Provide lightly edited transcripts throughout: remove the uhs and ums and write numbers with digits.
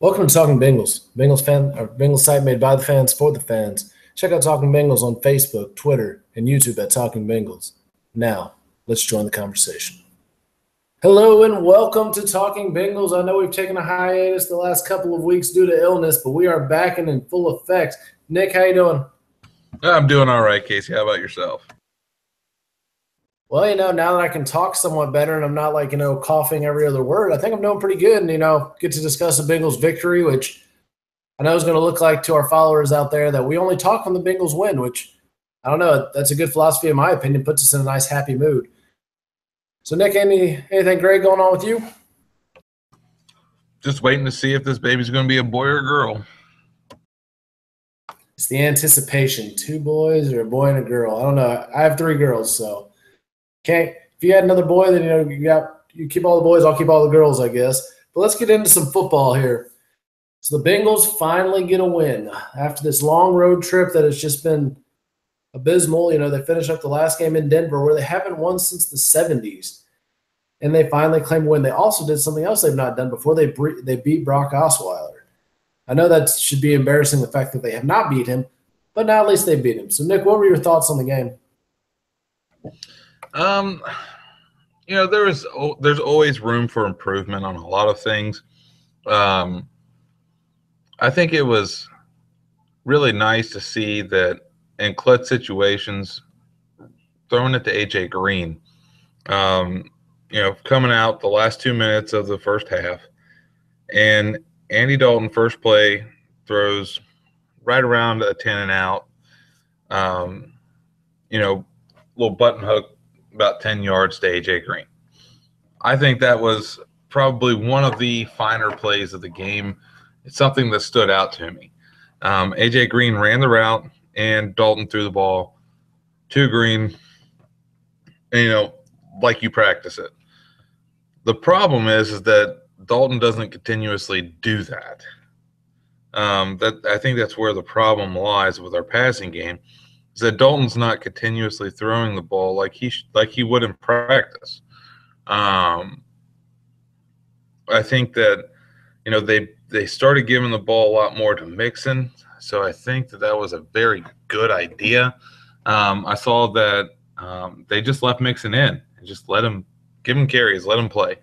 Welcome to Talking Bengals, Bengals site made by the fans for the fans. Check out Talking Bengals on Facebook, Twitter, and YouTube at Talking Bengals. Now, let's join the conversation. Hello and welcome to Talking Bengals. I know we've taken a hiatus the last couple of weeks due to illness, but we are back and in full effect. Nick, how you doing? I'm doing all right, Casey. How about yourself? Well, now that I can talk somewhat better and I'm not coughing every other word, I think I'm doing pretty good and, get to discuss the Bengals victory, which I know is going to look like to our followers out there that we only talk when the Bengals win, which I don't know. That's a good philosophy in my opinion, puts us in a nice, happy mood. So, Nick, anything great going on with you? Just waiting to see if this baby's going to be a boy or a girl. It's the anticipation. 2 boys or a boy and a girl. I don't know. I have 3 girls, so if you had another boy, then you keep all the boys, I'll keep all the girls, I guess. But let's get into some football here. So the Bengals finally get a win after this long road trip that has just been abysmal. They finished up the last game in Denver where they haven't won since the 70s. And they finally claim a win. They also did something else they've not done before. They beat Brock Osweiler. I know that should be embarrassing, the fact that they have not beat him, but now at least they beat him. So, Nick, what were your thoughts on the game? There's always room for improvement on a lot of things. I think it was really nice to see that in clutch situations, throwing it to AJ Green, coming out the last 2 minutes of the first half, and Andy Dalton first play throws right around a 10 and out, little button hook about 10 yards to AJ Green. I think that was probably one of the finer plays of the game. It's something that stood out to me. AJ Green ran the route and Dalton threw the ball to Green, like you practice it. The problem is that Dalton doesn't continuously do that. I think that's where the problem lies with our passing game, is that Dalton's not continuously throwing the ball like he would in practice. I think that they started giving the ball a lot more to Mixon, so I think that was a very good idea. I saw that they just left Mixon in and just give him carries, let him play.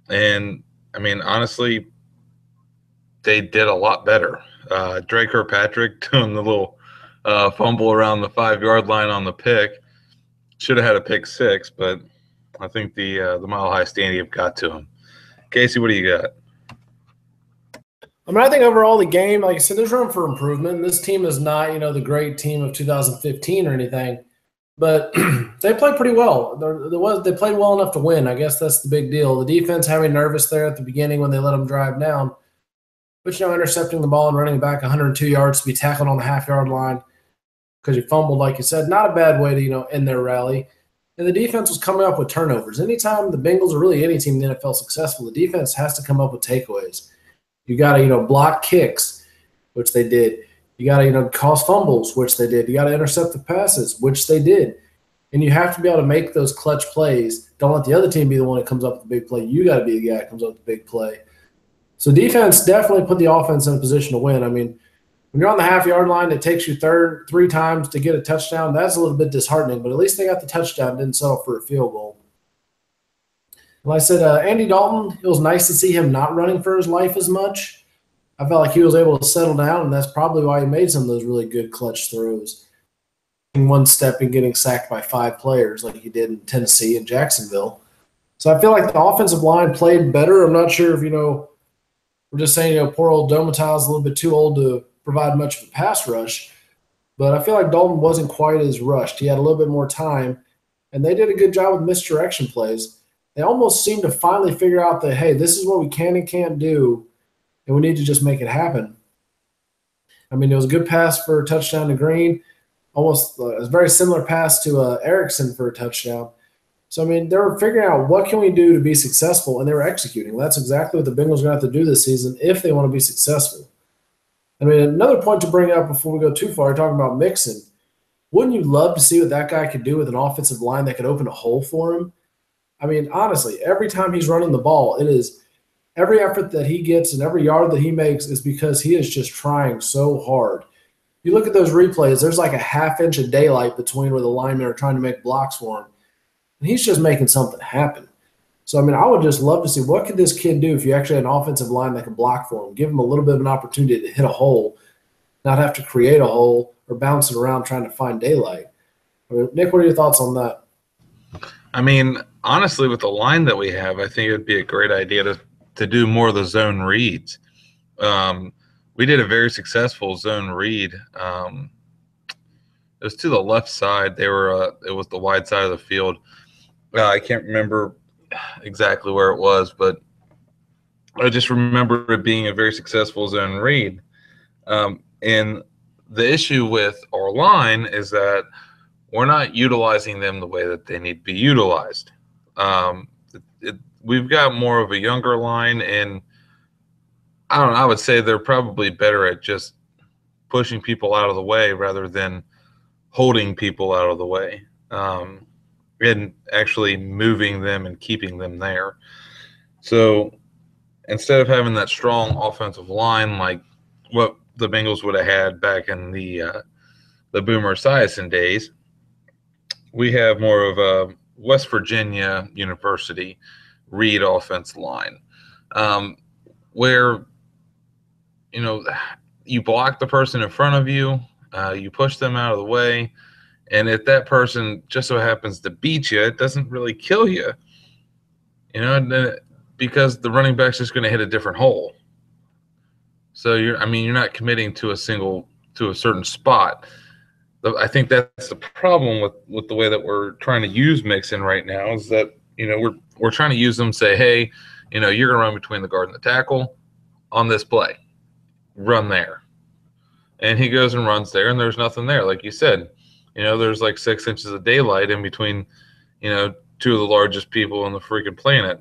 And honestly, they did a lot better. Drake Kirkpatrick doing the little fumble around the 5-yard line on the pick. Should have had a pick 6, but I think the Mile High Stadium got to him. Casey, what do you got? I think overall the game, like I said, there's room for improvement. This team is not, the great team of 2015 or anything, but they played pretty well. They played well enough to win. I guess that's the big deal. The defense having nervous there at the beginning when they let them drive down, but intercepting the ball and running back 102 yards to be tackled on the half-yard line because you fumbled, like you said, not a bad way to end their rally. And the defense was coming up with turnovers. Anytime the Bengals, or really any team in the NFL, successful, the defense has to come up with takeaways. You got to block kicks, which they did. You got to cause fumbles, which they did. You got to intercept the passes, which they did. And you have to be able to make those clutch plays. Don't let the other team be the one that comes up with the big play. You got to be the guy that comes up with the big play. So defense definitely put the offense in a position to win. When you're on the half-yard line, it takes you 3 times to get a touchdown. That's a little bit disheartening, but at least they got the touchdown, didn't settle for a field goal. Like I said, Andy Dalton, it was nice to see him not running for his life as much. I felt like he was able to settle down, and that's probably why he made some of those really good clutch throws. In one step and getting sacked by 5 players like he did in Tennessee and Jacksonville. So I feel like the offensive line played better. I'm not sure if, we're just saying, poor old Domatile's a little bit too old to provide much of a pass rush. But I feel like Dalton wasn't quite as rushed. He had a little bit more time, and they did a good job with misdirection plays. They almost seemed to finally figure out that, hey, this is what we can and can't do, and we need to just make it happen. It was a good pass for a touchdown to Green, almost a very similar pass to Erickson for a touchdown. So, they were figuring out what can we do to be successful, and they were executing. That's exactly what the Bengals are going to have to do this season if they want to be successful. Another point to bring up before we go too far, talking about Mixon, wouldn't you love to see what that guy could do with an offensive line that could open a hole for him? Honestly, every time he's running the ball, it is every effort that he gets and every yard that he makes is because he is just trying so hard. You look at those replays, there's like a half inch of daylight between where the linemen are trying to make blocks for him. And he's just making something happen. So, I mean, I would just love to see what could this kid do if you actually had an offensive line that can block for him, give him a little bit of an opportunity to hit a hole, not have to create a hole or bounce it around trying to find daylight. I mean, Nick, what are your thoughts on that? I mean, honestly, with the line that we have, I think it would be a great idea to do more of the zone reads. We did a very successful zone read. It was to the left side. It was the wide side of the field. I can't remember exactly where it was, but I just remember it being a very successful zone read. And the issue with our line is that we're not utilizing them the way that they need to be utilized. We've got more of a younger line, and I don't know, I would say they're probably better at just pushing people out of the way rather than holding people out of the way, and actually moving them and keeping them there. So instead of having that strong offensive line like what the Bengals would have had back in the Boomer Esiason days, we have more of a West Virginia University read offense line, where you block the person in front of you, you push them out of the way, and if that person just so happens to beat you, it doesn't really kill you, because the running back's just going to hit a different hole. So you're not committing to a certain spot. I think that's the problem with the way that we're trying to use Mixon right now is that we're trying to use them. Say, hey, you're going to run between the guard and the tackle on this play, run there, and he goes and runs there, and there's nothing there, like you said. There's like 6 inches of daylight in between, two of the largest people on the freaking planet.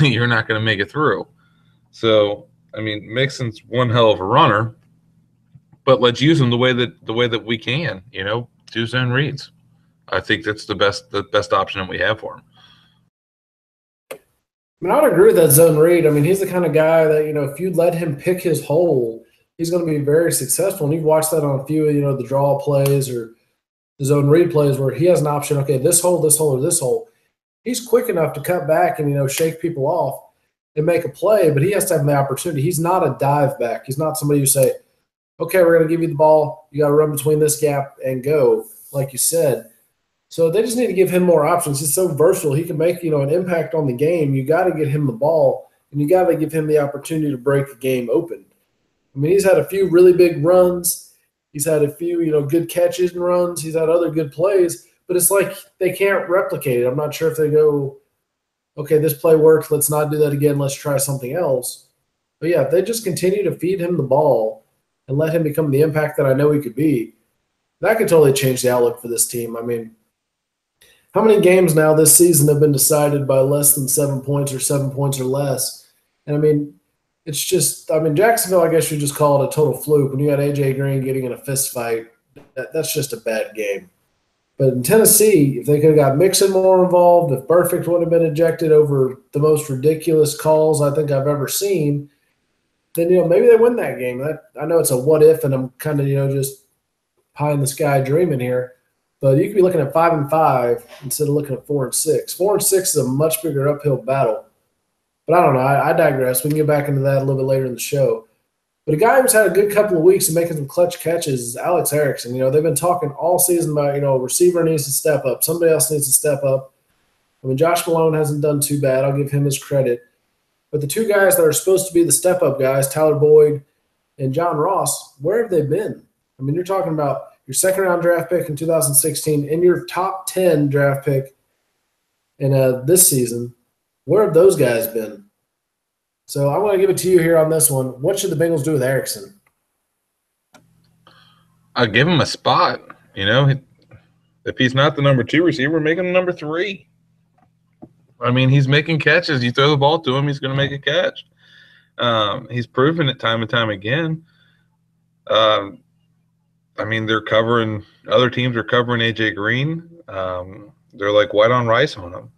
You're not going to make it through. So, Mixon's one hell of a runner, but let's use him the way that we can, do zone reads. I think that's the best option that we have for him. I mean, I would agree with that zone read. I mean, he's the kind of guy that, if you let him pick his hole, he's going to be very successful. And you've watched that on a few, the draw plays or the zone read plays where he has an option, okay, this hole, or this hole. He's quick enough to cut back and, shake people off and make a play, but he has to have the opportunity. He's not a dive back. He's not somebody who say, okay, we're going to give you the ball. You got to run between this gap and go, like you said. So they just need to give him more options. He's so versatile. He can make, an impact on the game. You got to get him the ball, and you got to give him the opportunity to break the game open. I mean, he's had a few really big runs. He's had a few, good catches and runs. He's had other good plays, but it's like they can't replicate it. I'm not sure if they go, okay, this play worked. Let's not do that again. Let's try something else. But, yeah, if they just continue to feed him the ball and let him become the impact that I know he could be, that could totally change the outlook for this team. I mean, how many games now this season have been decided by less than 7 points or 7 points or less? And, it's just – Jacksonville, I guess you just call it a total fluke. When you got A.J. Green getting in a fist fight, that's just a bad game. But in Tennessee, if they could have got Mixon more involved, if Burfict would have been ejected over the most ridiculous calls I think I've ever seen, then, maybe they win that game. I know it's a what if, and I'm kind of, just pie in the sky dreaming here. But you could be looking at 5-5 instead of looking at 4-6. 4-6 is a much bigger uphill battle. But I don't know. I digress. We can get back into that a little bit later in the show. But a guy who's had a good couple of weeks and making some clutch catches is Alex Erickson. They've been talking all season about, a receiver needs to step up. Somebody else needs to step up. Josh Malone hasn't done too bad. I'll give him his credit. But the two guys that are supposed to be the step-up guys, Tyler Boyd and John Ross, where have they been? You're talking about your second-round draft pick in 2016 and your top 10 draft pick in this season. Where have those guys been? So I want to give it to you here on this one. What should the Bengals do with Erickson? I'll give him a spot. If he's not the number 2 receiver, make him number 3. He's making catches. You throw the ball to him, he's going to make a catch. He's proven it time and time again. They're covering – other teams are covering A.J. Green. They're like white on rice on him.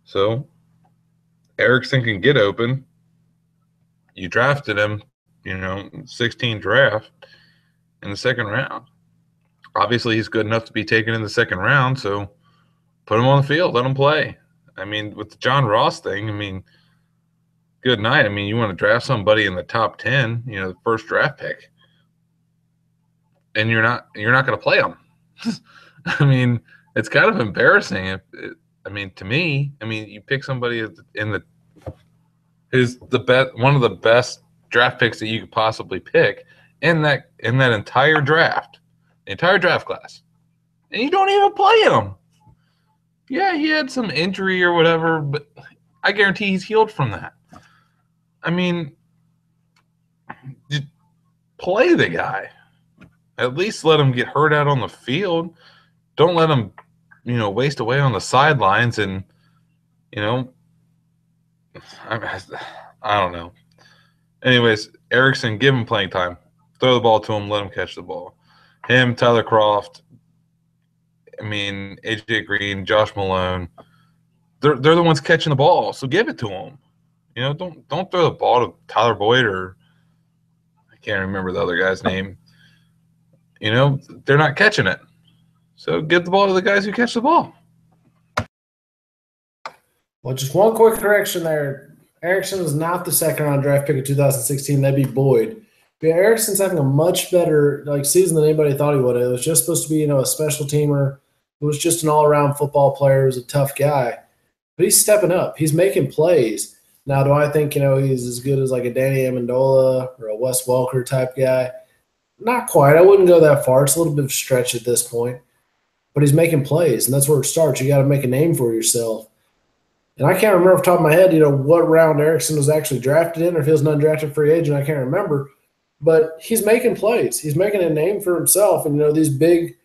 So Erickson can get open. you drafted him, 16 draft in the second round. Obviously, he's good enough to be taken in the second round, so put him on the field, let him play. I mean, with the John Ross thing, I mean, good night. I mean, you want to draft somebody in the top 10, the first draft pick, and you're not going to play them. I mean, it's kind of embarrassing. To me, you pick somebody who's one of the best draft picks that you could possibly pick in that entire draft, the entire draft class, and you don't even play him. Yeah, he had some injury or whatever, but I guarantee he's healed from that. I mean, just play the guy. At least let him get hurt out on the field. Don't let him, waste away on the sidelines and, I don't know. Anyways, Erickson, give him playing time. Throw the ball to him. Let him catch the ball. Him, Tyler Kroft, AJ Green, Josh Malone. They're the ones catching the ball, so give it to them. Don't throw the ball to Tyler Boyd or I can't remember the other guy's name. They're not catching it. So give the ball to the guys who catch the ball. Well, just one quick correction there. Erickson was not the second-round draft pick of 2016. That'd be Boyd. But Erickson's having a much better season than anybody thought he would. It was just supposed to be, a special teamer. It was just an all-around football player. He was a tough guy. But he's stepping up. He's making plays. Now, do I think, he's as good as a Danny Amendola or a Wes Welker type guy? Not quite. I wouldn't go that far. It's a little bit of a stretch at this point. But he's making plays, and that's where it starts. You got to make a name for yourself. And I can't remember off the top of my head, what round Erickson was actually drafted in or if he was an undrafted free agent. I can't remember. But he's making plays. He's making a name for himself. And, these big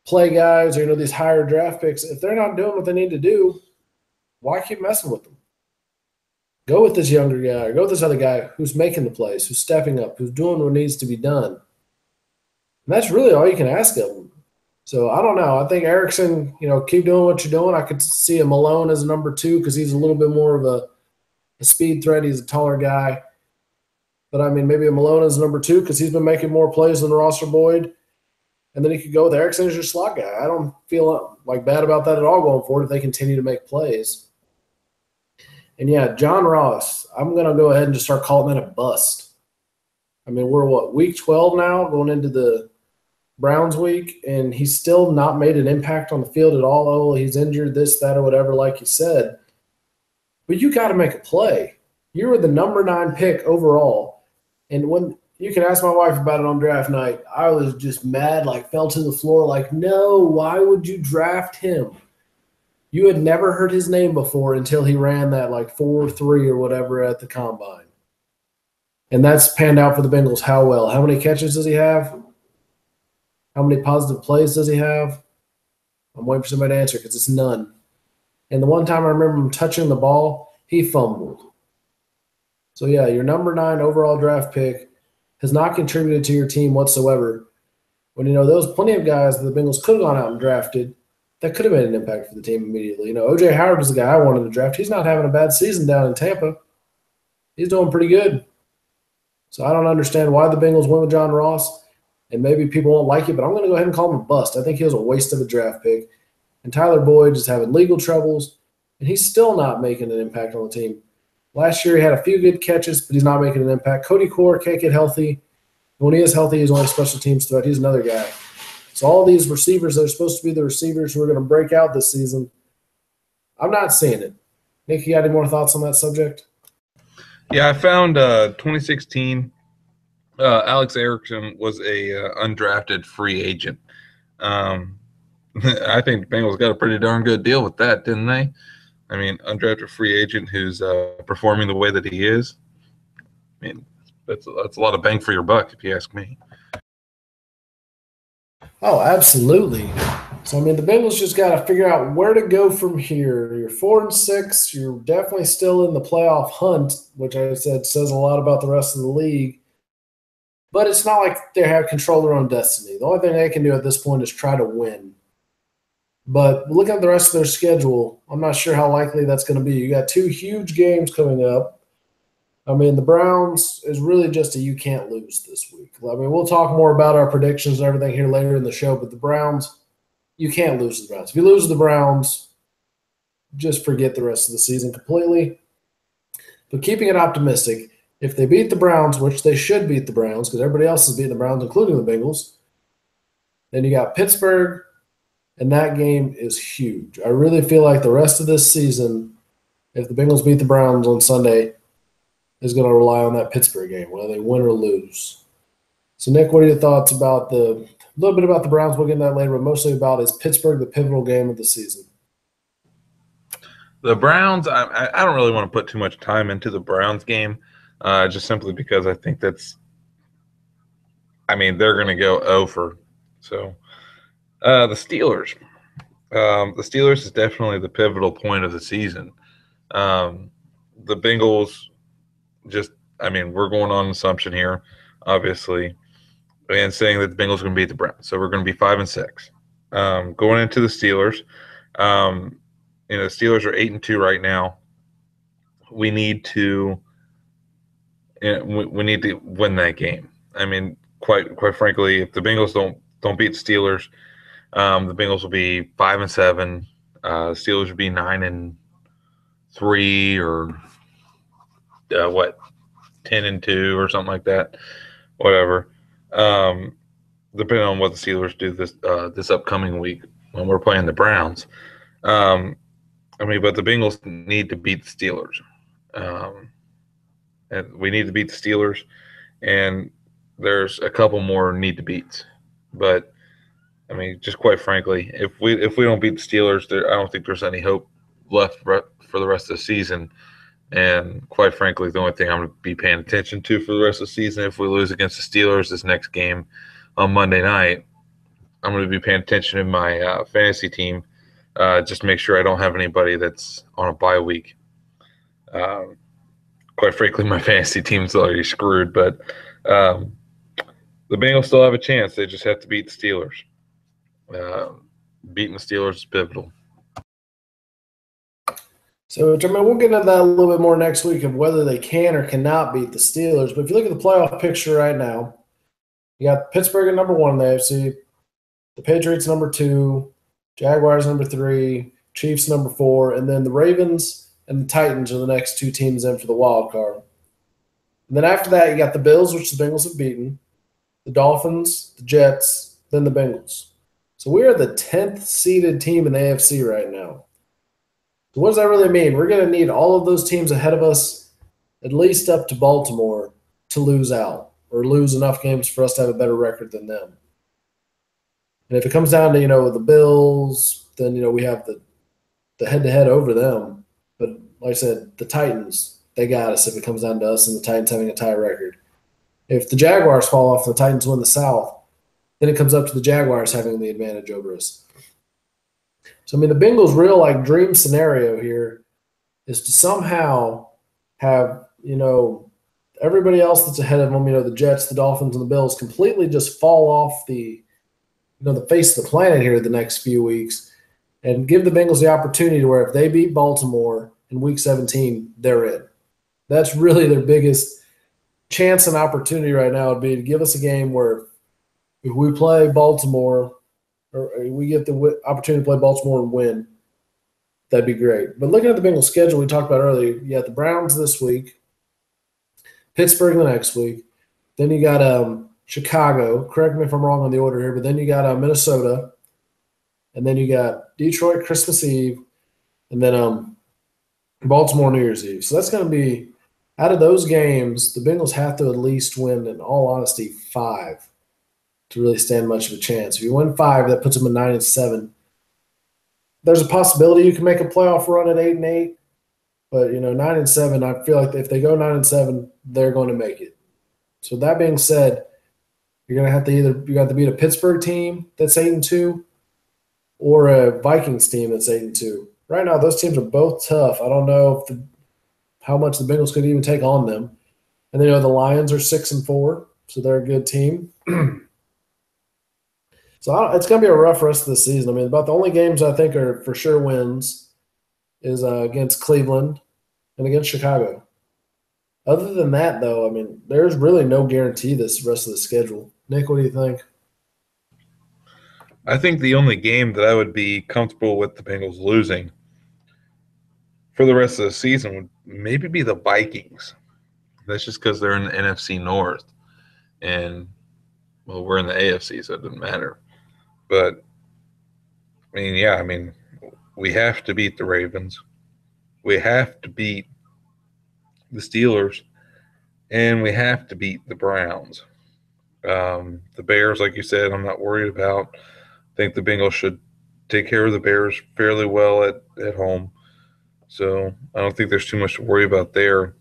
play guys or, these higher draft picks, if they're not doing what they need to do, why keep messing with them? Go with this younger guy or go with this other guy who's making the plays, who's stepping up, who's doing what needs to be done. And that's really all you can ask of him. So I don't know. I think Erickson, keep doing what you're doing. I could see a Malone as a number 2 because he's a little bit more of a speed threat. He's a taller guy. But, maybe a Malone as number 2 because he's been making more plays than Ross or Boyd. And then he could go with Erickson as your slot guy. I don't feel bad about that at all going forward if they continue to make plays. And, yeah, John Ross, I'm going to go ahead and just start calling that a bust. We're, week 12 now, going into the Browns week, and he's still not made an impact on the field at all. Oh, he's injured, this, that, or whatever, like you said. But you got to make a play. You were the number 9 pick overall. And when you can ask my wife about it on draft night, I was just mad, fell to the floor, no, why would you draft him? You had never heard his name before until he ran that 4.3 or whatever at the combine. And that's panned out for the Bengals how well? How many catches does he have? How many positive plays does he have? I'm waiting for somebody to answer because it's none. And the one time I remember him touching the ball, he fumbled. So, yeah, your number 9 overall draft pick has not contributed to your team whatsoever. When, there was plenty of guys that the Bengals could have gone out and drafted that could have made an impact for the team immediately. O.J. Howard was the guy I wanted to draft. He's not having a bad season down in Tampa. He's doing pretty good. So I don't understand why the Bengals went with John Ross. And maybe people won't like it, but I'm going to go ahead and call him a bust. I think he was a waste of a draft pick. And Tyler Boyd is having legal troubles, and he's still not making an impact on the team. Last year he had a few good catches, but he's not making an impact. Cody Core can't get healthy. When he is healthy, he's only a special teams threat. He's another guy. So all these receivers that are supposed to be the receivers who are going to break out this season, I'm not seeing it. Nick, you got any more thoughts on that subject? Yeah, I found 2016 Alex Erickson was a undrafted free agent. I think the Bengals got a pretty darn good deal with that, didn't they? Undrafted free agent who's performing the way that he is. That's a lot of bang for your buck, if you ask me. Oh, absolutely. So, the Bengals just got to figure out where to go from here. You're 4-6. You're definitely still in the playoff hunt, which I said says a lot about the rest of the league. But it's not like they have control of their own destiny. The only thing they can do at this point is try to win. But looking at the rest of their schedule, I'm not sure how likely that's going to be. You got 2 huge games coming up. I mean, the Browns is really just a you can't lose this week. I mean, we'll talk more about our predictions and everything here later in the show, but the Browns, you can't lose to the Browns. If you lose to the Browns, just forget the rest of the season completely. But keeping it optimistic, if they beat the Browns, which they should beat the Browns because everybody else is beating the Browns, including the Bengals, then you got Pittsburgh, and that game is huge. I really feel like the rest of this season, if the Bengals beat the Browns on Sunday, is going to rely on that Pittsburgh game, whether they win or lose. So, Nick, what are your thoughts about a little bit about the Browns? We'll get into that later, but mostly about is Pittsburgh the pivotal game of the season? The Browns, I don't really want to put too much time into the Browns game, just simply because I think they're going to go over. So, the Steelers. The Steelers is definitely the pivotal point of the season. The Bengals we're going on an assumption here, obviously, and saying that the Bengals are going to beat the Browns. So we're going to be 5-6. Going into the Steelers, the Steelers are 8-2 right now. We need to, we need to win that game. I mean, quite frankly, if the Bengals don't beat the Steelers, the Bengals will be 5-7. The Steelers would be 9-3 or 10-2 or something like that. Whatever. Depending on what the Steelers do this upcoming week when we're playing the Browns. But the Bengals need to beat the Steelers. And we need to beat the Steelers, and there's a couple more need to beats. But just quite frankly, if we don't beat the Steelers, I don't think there's any hope left for the rest of the season. And quite frankly, the only thing I'm going to be paying attention to for the rest of the season, if we lose against the Steelers this next game on Monday night, I'm going to be paying attention to my fantasy team, just to make sure I don't have anybody that's on a bye week. Quite frankly, my fantasy team's already screwed, but the Bengals still have a chance. They just have to beat the Steelers. Beating the Steelers is pivotal. So, we'll get into that a little bit more next week of whether they can or cannot beat the Steelers. But if you look at the playoff picture right now, you got Pittsburgh at number 1 in the AFC, the Patriots number 2, Jaguars number 3, Chiefs number 4, and then the Ravens and the Titans are the next 2 teams in for the wild card. And then after that, you got the Bills, which the Bengals have beaten, the Dolphins, the Jets, then the Bengals. So we are the 10th seeded team in the AFC right now. So what does that really mean? We're going to need all of those teams ahead of us, at least up to Baltimore, to lose out or lose enough games for us to have a better record than them. And if it comes down to, the Bills, then, we have the head-to-head over them. But like I said, the Titans, they got us if it comes down to us and the Titans having a tie record. If the Jaguars fall off and the Titans win the South, then it comes up to the Jaguars having the advantage over us. So, the Bengals' real dream scenario here is to somehow have, everybody else that's ahead of them, the Jets, the Dolphins, and the Bills completely just fall off the face of the planet here the next few weeks and give the Bengals the opportunity to where if they beat Baltimore in Week 17, they're in. That's really their biggest chance and opportunity right now would be to give us a game where if we play Baltimore or we get the opportunity to play Baltimore and win, that'd be great. But looking at the Bengals schedule we talked about earlier, you got the Browns this week, Pittsburgh the next week. Then you got Chicago. Correct me if I'm wrong on the order here, but then you got Minnesota. And then you got Detroit Christmas Eve. And then Baltimore New Year's Eve. So that's going to be, out of those games, the Bengals have to at least win, in all honesty, 5 to really stand much of a chance. If you win 5, that puts them at 9-7. There's a possibility you can make a playoff run at 8-8. But, 9-7, I feel like if they go 9-7, they're going to make it. So that being said, you're going to have to beat a Pittsburgh team that's 8-2 or a Vikings team that's 8-2. Right now, those teams are both tough. I don't know how much the Bengals could even take on them. And then, the Lions are 6-4, so they're a good team. So it's going to be a rough rest of the season. About the only games I think are for sure wins is against Cleveland and against Chicago. Other than that, though, I mean, there's really no guarantee this rest of the schedule. Nick, what do you think? I think the only game that I would be comfortable with the Bengals losing for the rest of the season would maybe be the Vikings. That's just because they're in the NFC North, and well, we're in the AFC, so it doesn't matter. But I mean, we have to beat the Ravens. We have to beat the Steelers, and we have to beat the Browns. The Bears, like you said, I'm not worried about. I think the Bengals should take care of the Bears fairly well at home. So I don't think there's too much to worry about there.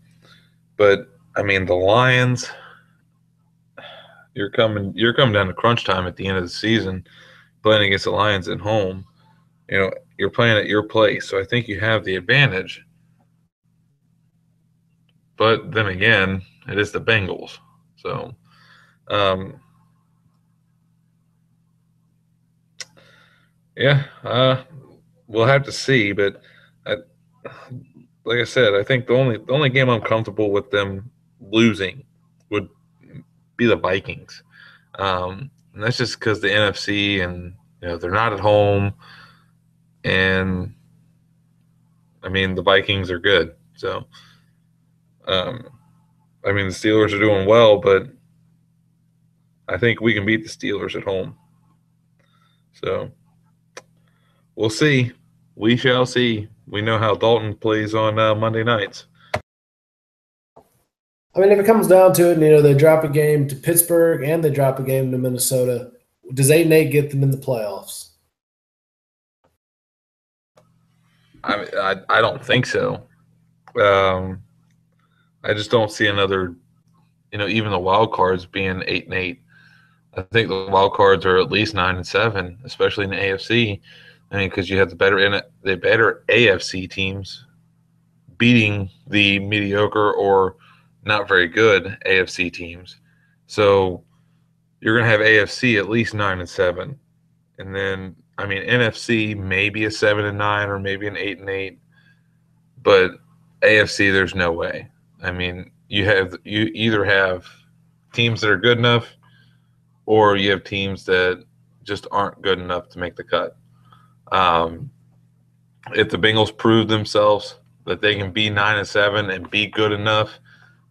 But I mean, the Lions, you're coming down to crunch time at the end of the season, playing against the Lions at home. You're playing at your place, so I think you have the advantage. But then again, it is the Bengals. So um, yeah, we'll have to see. But I, like I said, I think the only game I'm comfortable with them losing would be the Vikings. And that's just because the NFC and they're not at home, and I mean the Vikings are good. So um, I mean the Steelers are doing well, but I think we can beat the Steelers at home. So we'll see. We shall see. We know how Dalton plays on Monday nights. I mean, if it comes down to it, and, they drop a game to Pittsburgh and they drop a game to Minnesota, does 8-8 get them in the playoffs? I don't think so. Um, I just don't see another. Even the wild cards being 8-8. I think the wild cards are at least 9-7, especially in the AFC. I mean, because you have the better AFC teams beating the mediocre or not very good AFC teams. So you're going to have AFC at least 9-7, and then I mean NFC maybe a 7-9 or maybe an 8-8, but AFC there's no way. I mean you either have teams that are good enough or you have teams that just aren't good enough to make the cut. Um, if the Bengals prove themselves that they can be 9-7 and be good enough,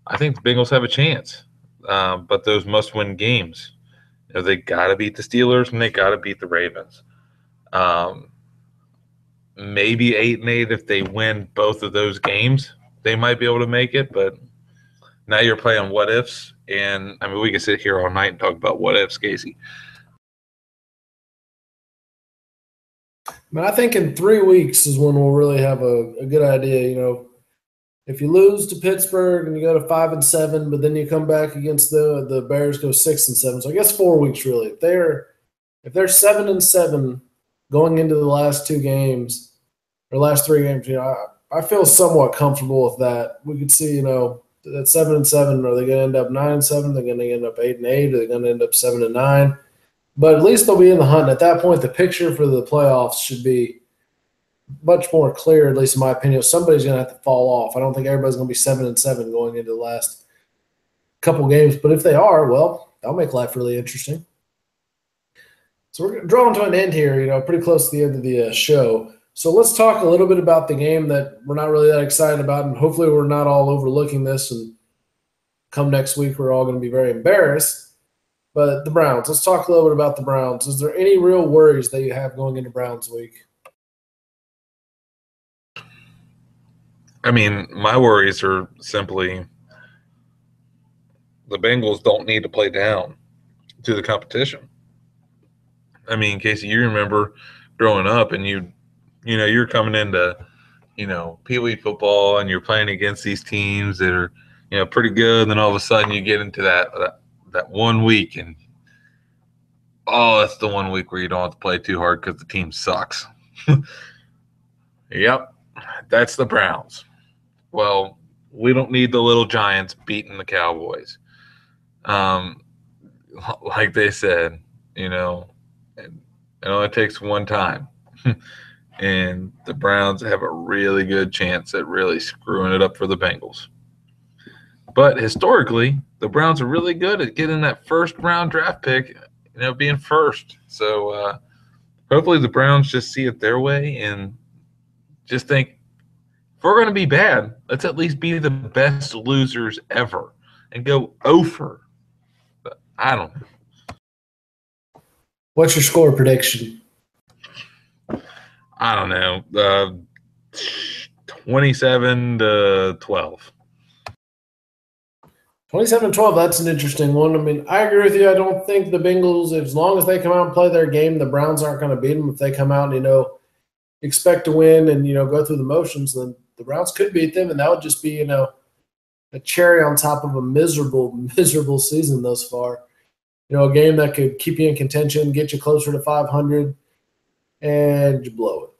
I think the Bengals have a chance. But those must-win games, they got to beat the Steelers and they got to beat the Ravens. Um, Maybe 8-8 if they win both of those games, they might be able to make it. But now you're playing what ifs, and I mean we can sit here all night and talk about what ifs, Casey. I mean, I think in 3 weeks is when we'll really have a good idea. If you lose to Pittsburgh and you go to 5-7, but then you come back against the Bears, go 6-7. So I guess 4 weeks really. If they're 7-7 going into the last two games or last three games, I feel somewhat comfortable with that. We could see, that 7-7. Are they going to end up 9-7? They're going to end up 8-8. Are they going to end up 7-9? But at least they'll be in the hunt. At that point, the picture for the playoffs should be much more clear, at least in my opinion. Somebody's going to have to fall off. I don't think everybody's going to be 7-7 going into the last couple games. But if they are, well, that'll make life really interesting. So we're drawing to an end here, pretty close to the end of the show. So let's talk a little bit about the game that we're not really that excited about, and hopefully we're not all overlooking this, and come next week we're all going to be very embarrassed. But the Browns, let's talk a little bit about the Browns. Is there any real worries that you have going into Browns week? I mean, my worries are simply the Bengals don't need to play down to the competition. I mean, Casey, you remember growing up and you're coming into, Pee Wee football and you're playing against these teams that are, pretty good. And then all of a sudden you get into that 1 week and, oh, that's the 1 week where you don't have to play too hard because the team sucks. Yep, that's the Browns. Well, we don't need the little Giants beating the Cowboys. Um, like they said, it only takes one time. And the Browns have a really good chance at really screwing it up for the Bengals. But historically, the Browns are really good at getting that first-round draft pick, being first. So hopefully the Browns just see it their way and just think, if we're going to be bad, let's at least be the best losers ever and go over. But I don't know. What's your score prediction? I don't know. 27-12. 27-12, that's an interesting one. I mean, I agree with you. I don't think the Bengals, as long as they come out and play their game, the Browns aren't going to beat them. If they come out and, expect to win and, go through the motions, then the Browns could beat them, and that would just be, a cherry on top of a miserable, miserable season thus far. A game that could keep you in contention, get you closer to 500, and you blow it.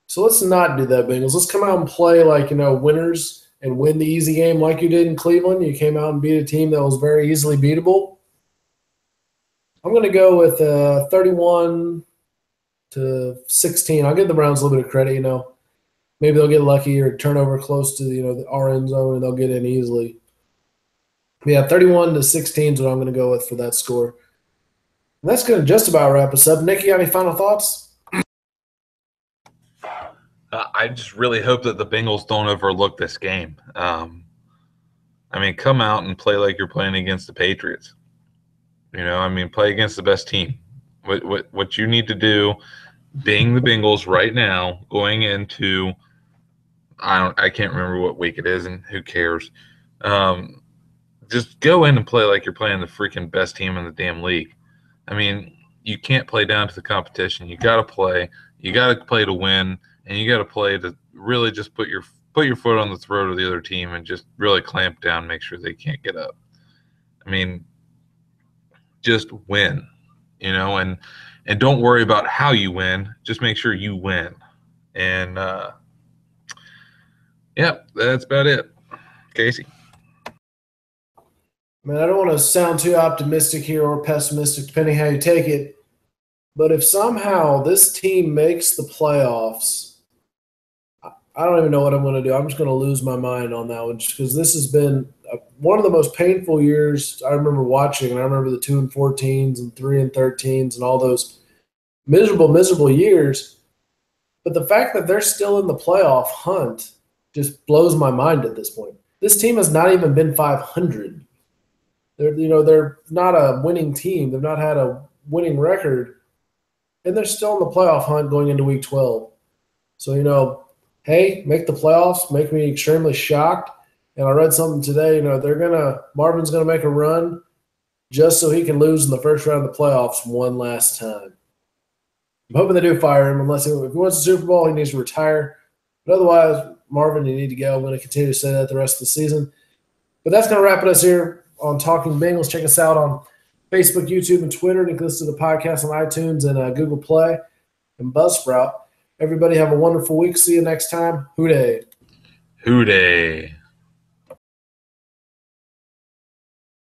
So let's not do that, Bengals. Let's come out and play like, winners and win the easy game like you did in Cleveland. You came out and beat a team that was very easily beatable. I'm going to go with 31-16. I'll give the Browns a little bit of credit, Maybe they'll get lucky or turnover close to, our end zone and they'll get in easily. Yeah, 31-16 is what I'm going to go with for that score. And that's going to just about wrap us up. Nick, you got any final thoughts? I just really hope that the Bengals don't overlook this game. Come out and play like you're playing against the Patriots. Play against the best team. What you need to do, being the Bengals right now, going into I can't remember what week it is, and who cares. Just go in and play like you're playing the freaking best team in the damn league. You can't play down to the competition. You got to play. You got to play to win, and you got to play to really just put your foot on the throat of the other team and just really clamp down, make sure they can't get up. Just win, and don't worry about how you win. Just make sure you win. And that's about it. Casey. Man, I don't want to sound too optimistic here or pessimistic, depending how you take it. But if somehow this team makes the playoffs, I don't even know what I'm going to do. I'm just going to lose my mind on that one, just because this has been one of the most painful years I remember watching. And I remember the 2-14s and 3-13s and all those miserable, miserable years. But the fact that they're still in the playoff hunt just blows my mind at this point. This team has not even been 500. They're not a winning team. They've not had a winning record, and they're still in the playoff hunt going into Week 12. So, hey, make the playoffs, make me extremely shocked. And I read something today, Marvin's gonna make a run just so he can lose in the first round of the playoffs one last time. I'm hoping they do fire him, if he wins the Super Bowl, he needs to retire. But otherwise, Marvin, you need to go. I'm going to continue to say that the rest of the season. But that's going to wrap it us here on Talking Bengals. Check us out on Facebook, YouTube, and Twitter. And you can listen to the podcast on iTunes and Google Play and Buzzsprout. Everybody have a wonderful week. See you next time. Hoo-day. Hoo-day.